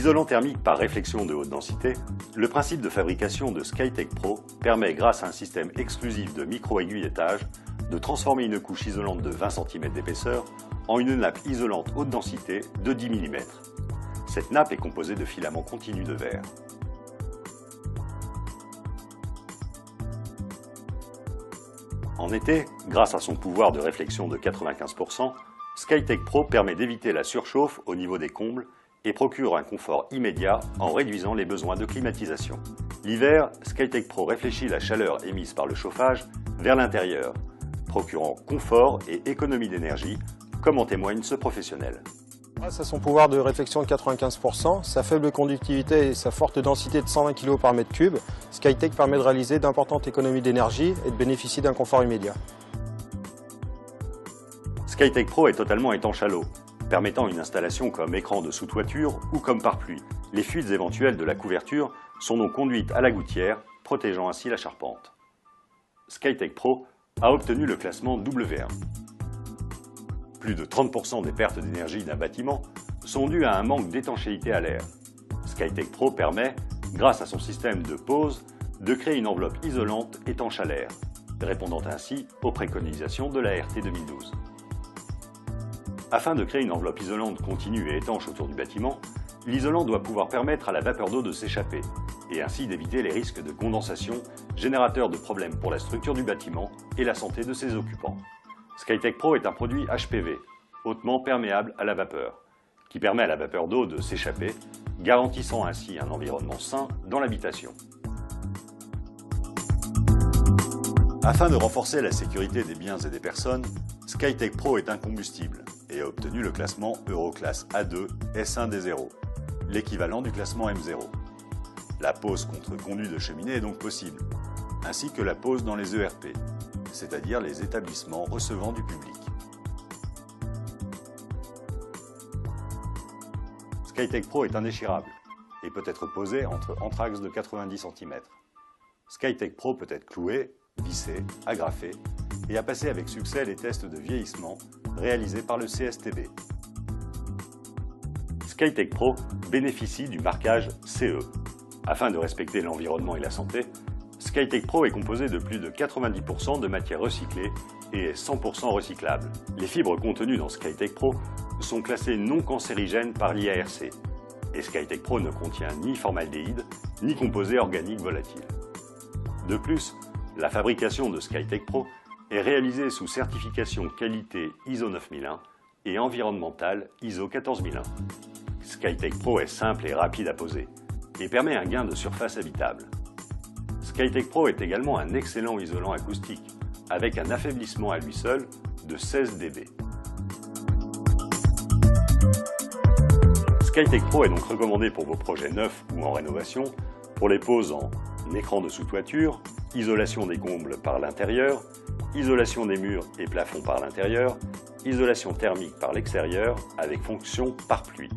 Isolant thermique par réflexion de haute densité, le principe de fabrication de Skytech Pro permet, grâce à un système exclusif de micro-aiguillettage, de transformer une couche isolante de 20 cm d'épaisseur en une nappe isolante haute densité de 10 mm. Cette nappe est composée de filaments continus de verre. En été, grâce à son pouvoir de réflexion de 95%, Skytech Pro permet d'éviter la surchauffe au niveau des combles et procure un confort immédiat en réduisant les besoins de climatisation. L'hiver, Skytech Pro réfléchit la chaleur émise par le chauffage vers l'intérieur, procurant confort et économie d'énergie, comme en témoigne ce professionnel. Grâce à son pouvoir de réflexion de 95%, sa faible conductivité et sa forte densité de 120 kg par mètre cube, Skytech permet de réaliser d'importantes économies d'énergie et de bénéficier d'un confort immédiat. Skytech Pro est totalement étanche à l'eau, permettant une installation comme écran de sous-toiture ou comme pare-pluie. Les fuites éventuelles de la couverture sont donc conduites à la gouttière, protégeant ainsi la charpente. Skytech Pro a obtenu le classement W1. Plus de 30% des pertes d'énergie d'un bâtiment sont dues à un manque d'étanchéité à l'air. Skytech Pro permet, grâce à son système de pose, de créer une enveloppe isolante étanche à l'air, répondant ainsi aux préconisations de l'ART 2012. Afin de créer une enveloppe isolante continue et étanche autour du bâtiment, l'isolant doit pouvoir permettre à la vapeur d'eau de s'échapper, et ainsi d'éviter les risques de condensation, générateurs de problèmes pour la structure du bâtiment et la santé de ses occupants. Skytech Pro est un produit HPV, hautement perméable à la vapeur, qui permet à la vapeur d'eau de s'échapper, garantissant ainsi un environnement sain dans l'habitation. Afin de renforcer la sécurité des biens et des personnes, Skytech Pro est incombustible et a obtenu le classement Euroclass A2 S1D0, l'équivalent du classement M0. La pose contre conduit de cheminée est donc possible, ainsi que la pose dans les ERP, c'est-à-dire les établissements recevant du public. Skytech Pro est indéchirable et peut être posé entre entraxes de 90 cm. Skytech Pro peut être cloué, vissé, agrafé et a passé avec succès les tests de vieillissement réalisés par le CSTB. Skytech Pro bénéficie du marquage CE. Afin de respecter l'environnement et la santé, Skytech Pro est composé de plus de 90% de matières recyclées et est 100% recyclable. Les fibres contenues dans Skytech Pro sont classées non cancérigènes par l'IARC et Skytech Pro ne contient ni formaldéhyde ni composés organiques volatiles. De plus, la fabrication de Skytech Pro est réalisée sous certification qualité ISO 9001 et environnementale ISO 14001. Skytech Pro est simple et rapide à poser et permet un gain de surface habitable. Skytech Pro est également un excellent isolant acoustique, avec un affaiblissement à lui seul de 16 dB. Skytech Pro est donc recommandé pour vos projets neufs ou en rénovation, pour les poses en écran de sous-toiture, isolation des combles par l'intérieur, isolation des murs et plafonds par l'intérieur, isolation thermique par l'extérieur avec fonction pare-pluie.